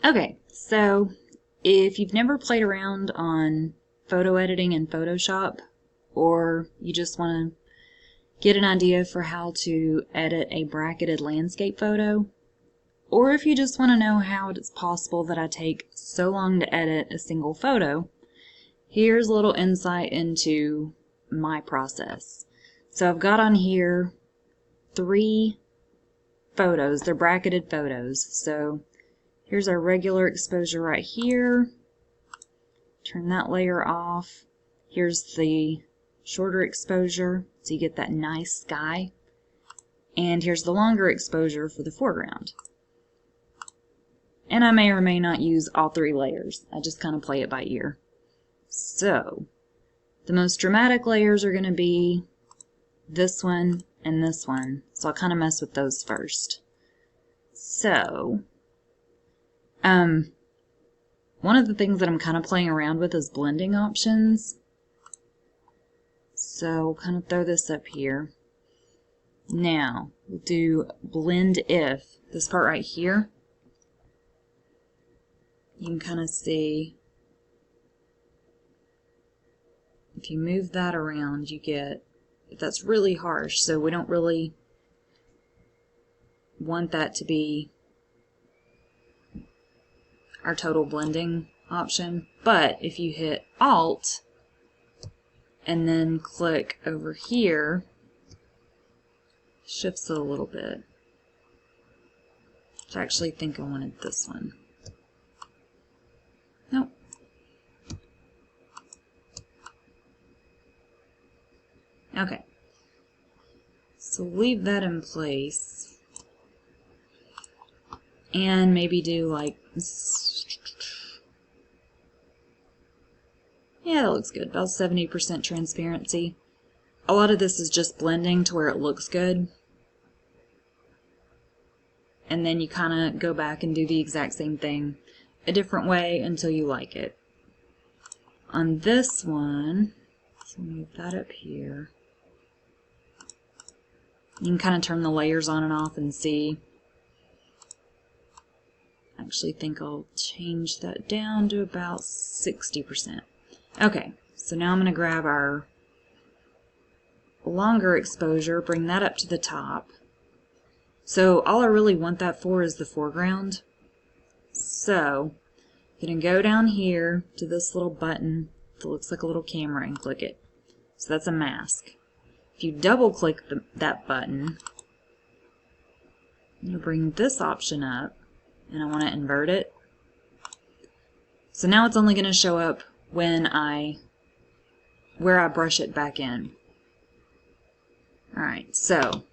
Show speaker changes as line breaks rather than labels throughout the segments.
Okay, so if you've never played around on photo editing in Photoshop, or you just want to get an idea for how to edit a bracketed landscape photo, or if you just want to know how it's possible that I take so long to edit a single photo, here's a little insight into my process. So I've got on here 3 photos. They're bracketed photos. So here's our regular exposure right here. Turn that layer off. Here's the shorter exposure, so you get that nice sky. And here's the longer exposure for the foreground. And I may or may not use all 3 layers. I just kind of play it by ear. So the most dramatic layers are going to be this one and this one. So I'll kind of mess with those first. So, one of the things that I'm kind of playing around with is blending options. So we'll kind of throw this up here. Now, we'll do blend if. This part right here, you can kind of see, if you move that around, you get, that's really harsh, so we don't really want that to be our total blending option. But if you hit Alt and then click over here, shifts it a little bit. I actually think I wanted this one. Nope. Okay. So leave that in place. And maybe do like, yeah, that looks good. About 70% transparency. A lot of this is just blending to where it looks good. And then you kind of go back and do the exact same thing a different way until you like it. On this one, so move that up here. You can kind of turn the layers on and off and see. I actually think I'll change that down to about 60%. Okay, so now I'm going to grab our longer exposure, bring that up to the top. So all I really want that for is the foreground. So I'm going to go down here to this little button that looks like a little camera and click it. So that's a mask. If you double click that button, I'm going to bring this option up, and I want to invert it. So now it's only going to show up when where I brush it back in. Alright, so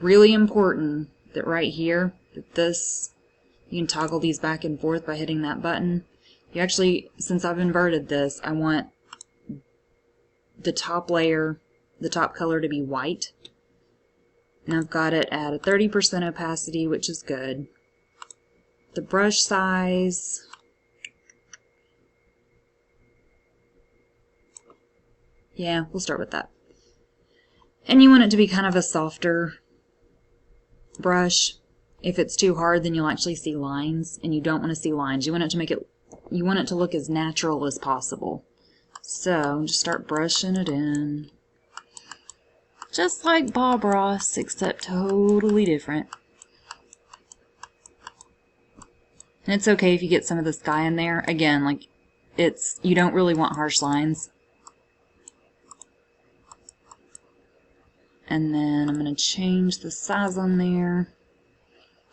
really important that right here, that this, you can toggle these back and forth by hitting that button. You actually, since I've inverted this, I want the top layer, the top color to be white. And I've got it at a 30% opacity, which is good. The brush size, yeah, we'll start with that. And you want it to be kind of a softer brush. If it's too hard, then you'll actually see lines, and you don't want to see lines. You want it to make it, you want it to look as natural as possible. So just start brushing it in. Just like Bob Ross, except totally different. And it's okay if you get some of the sky in there. Again, like, you don't really want harsh lines. And then I'm going to change the size on there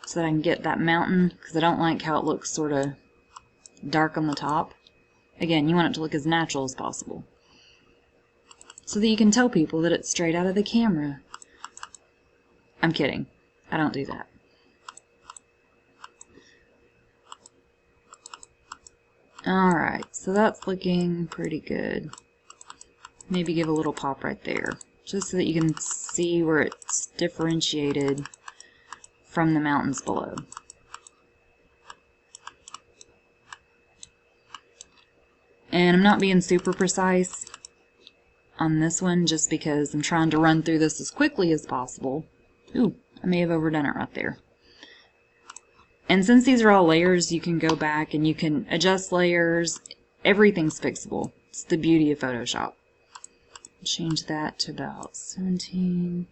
so that I can get that mountain, because I don't like how it looks sort of dark on the top. Again, you want it to look as natural as possible, so that you can tell people that it's straight out of the camera. I'm kidding. I don't do that. Alright, so that's looking pretty good. Maybe give a little pop right there, just so that you can see where it's differentiated from the mountains below. And I'm not being super precise on this one just because I'm trying to run through this as quickly as possible. Ooh, I may have overdone it right there. And since these are all layers, you can go back and you can adjust layers. Everything's fixable. It's the beauty of Photoshop. Change that to about 17.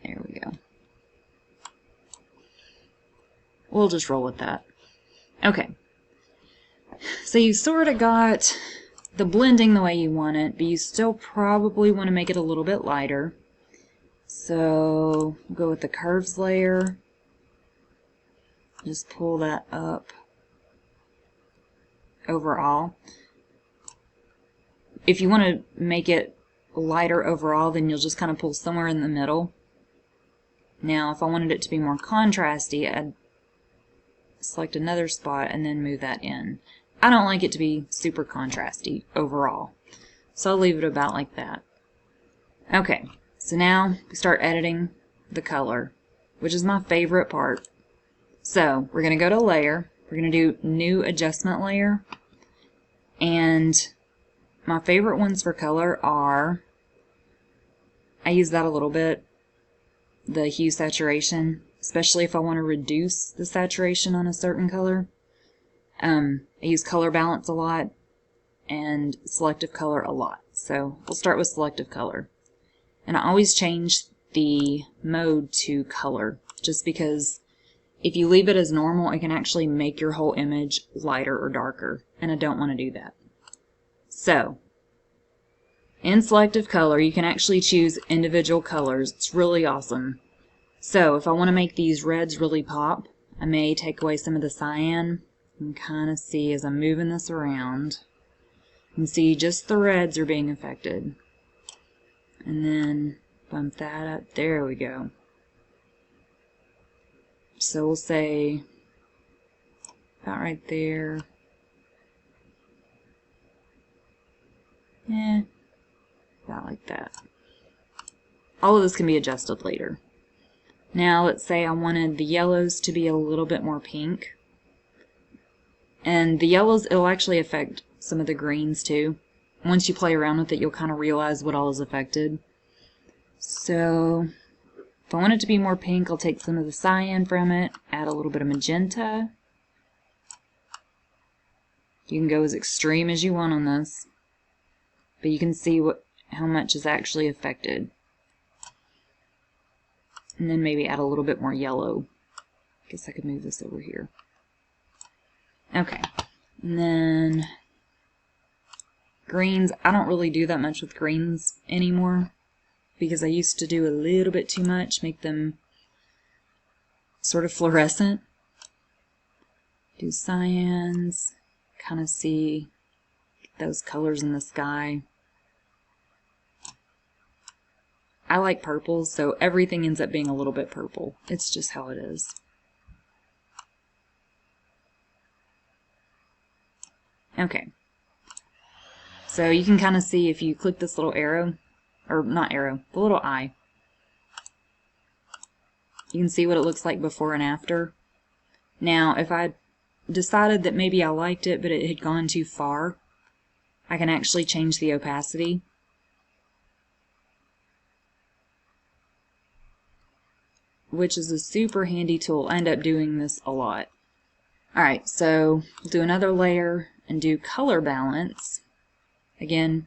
There we go. We'll just roll with that. Okay. So you sort of got the blending the way you want it, but you still probably want to make it a little bit lighter. So we'll go with the curves layer. Just pull that up overall. If you want to make it lighter overall, then you'll just kind of pull somewhere in the middle. Now, if I wanted it to be more contrasty, I'd select another spot and then move that in. I don't like it to be super contrasty overall, so I'll leave it about like that. Okay, so now we start editing the color, which is my favorite part. So we're going to go to layer, we're going to do new adjustment layer, and my favorite ones for color are, I use that a little bit, the hue saturation, especially if I want to reduce the saturation on a certain color. I use color balance a lot and selective color a lot. So we'll start with selective color. And I always change the mode to color, just because if you leave it as normal, it can actually make your whole image lighter or darker, and I don't want to do that. So, in selective color, you can actually choose individual colors. It's really awesome. So, if I want to make these reds really pop, I may take away some of the cyan. You can kind of see as I'm moving this around, you can see just the reds are being affected. And then bump that up. There we go. So we'll say about right there. About like that. All of this can be adjusted later. Now let's say I wanted the yellows to be a little bit more pink. And the yellows, it'll actually affect some of the greens too. Once you play around with it, you'll kind of realize what all is affected. So if I want it to be more pink, I'll take some of the cyan from it, add a little bit of magenta. You can go as extreme as you want on this, but you can see how much is actually affected. And then maybe add a little bit more yellow. I guess I could move this over here. Okay, and then greens. I don't really do that much with greens anymore, because I used to do a little bit too much, make them sort of fluorescent. Do cyans, kind of see those colors in the sky. I like purples, so everything ends up being a little bit purple. It's just how it is. Okay. So you can kind of see if you click this little arrow, or not arrow, the little eye. You can see what it looks like before and after. Now, if I decided that maybe I liked it, but it had gone too far, I can actually change the opacity. Which is a super handy tool. I end up doing this a lot. Alright, so we'll do another layer and do color balance. Again,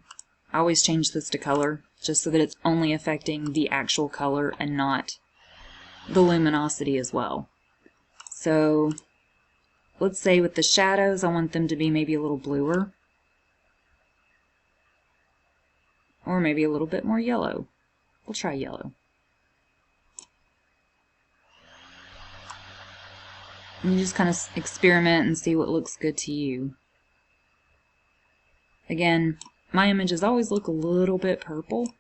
I always change this to color, just so that it's only affecting the actual color and not the luminosity as well. So let's say with the shadows, I want them to be maybe a little bluer. Or maybe a little bit more yellow. We'll try yellow. And you just kind of experiment and see what looks good to you. Again, my images always look a little bit purple,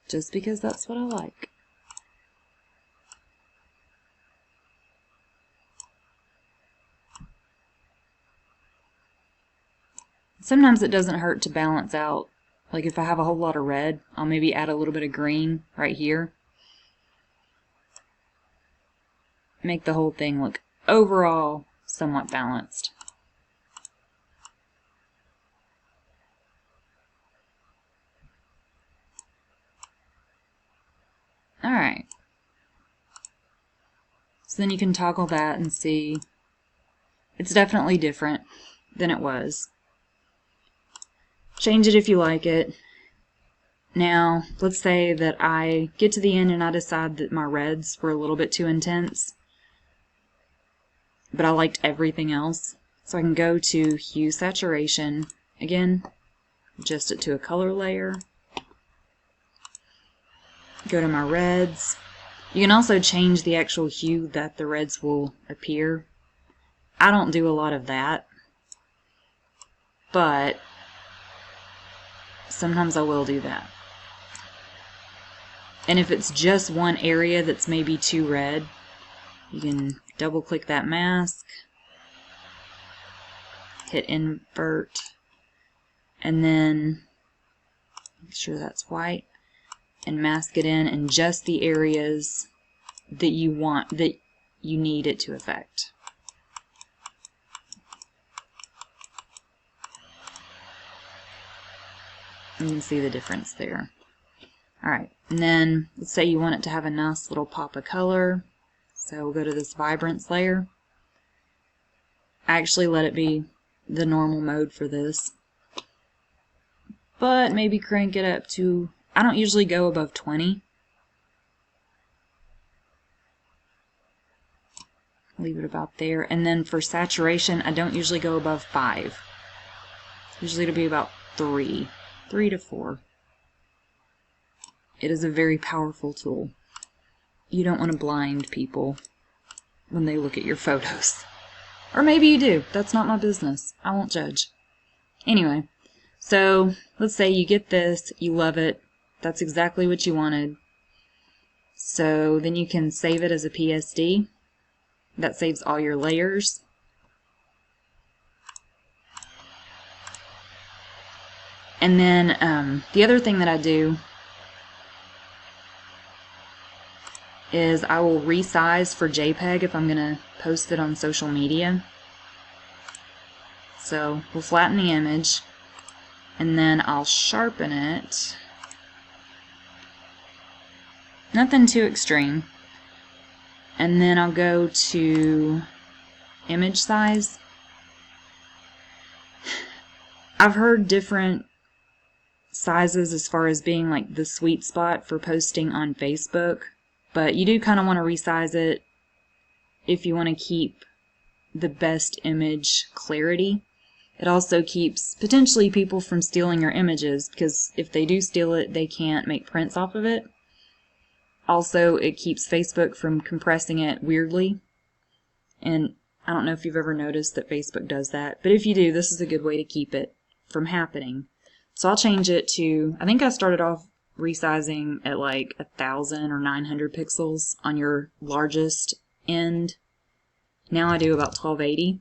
just because that's what I like. Sometimes it doesn't hurt to balance out. Like if I have a whole lot of red, I'll maybe add a little bit of green right here. Make the whole thing look overall somewhat balanced. Alright, So then you can toggle that and see it's definitely different than it was. Change it if you like it. Now, let's say that I get to the end and I decide that my reds were a little bit too intense, but I liked everything else. So I can go to Hue Saturation, again, adjust it to a color layer, go to my reds. You can also change the actual hue that the reds will appear. I don't do a lot of that, but sometimes I will do that. And if it's just one area that's maybe too red, you can double click that mask, hit invert, and then make sure that's white, and mask it in just the areas that you need it to affect. You can see the difference there. Alright, and then let's say you want it to have a nice little pop of color. So we'll go to this vibrance layer. I actually let it be the normal mode for this, but maybe crank it up to, I don't usually go above 20. Leave it about there. And then for saturation, I don't usually go above 5. Usually it'll be about 3 to 4. It is a very powerful tool. You don't want to blind people when they look at your photos. Or maybe you do. That's not my business. I won't judge. Anyway, so let's say you get this, you love it, that's exactly what you wanted. So then you can save it as a PSD. That saves all your layers. And then the other thing that I do is I will resize for JPEG if I'm going to post it on social media. So we'll flatten the image, and then I'll sharpen it. Nothing too extreme. And then I'll go to image size. I've heard different sizes as far as being like the sweet spot for posting on Facebook. But you do kind of want to resize it if you want to keep the best image clarity. It also keeps potentially people from stealing your images, because if they do steal it, they can't make prints off of it. Also, it keeps Facebook from compressing it weirdly. And I don't know if you've ever noticed that Facebook does that, but if you do, this is a good way to keep it from happening. So I'll change it to, I think I started off resizing at like 1000 or 900 pixels on your largest end. Now I do about 1280,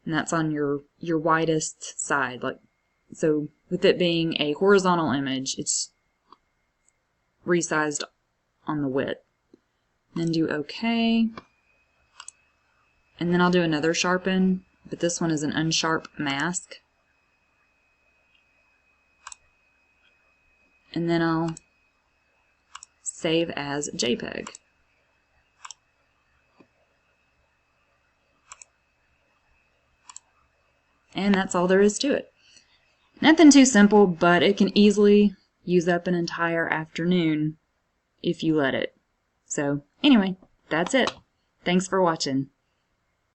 and that's on your widest side. Like, so with it being a horizontal image, it's resized on the width. Then do OK, and then I'll do another sharpen, but this one is an unsharp mask. And then I'll save as JPEG. And that's all there is to it. Nothing too simple, but it can easily use up an entire afternoon if you let it. So anyway, that's it. Thanks for watching.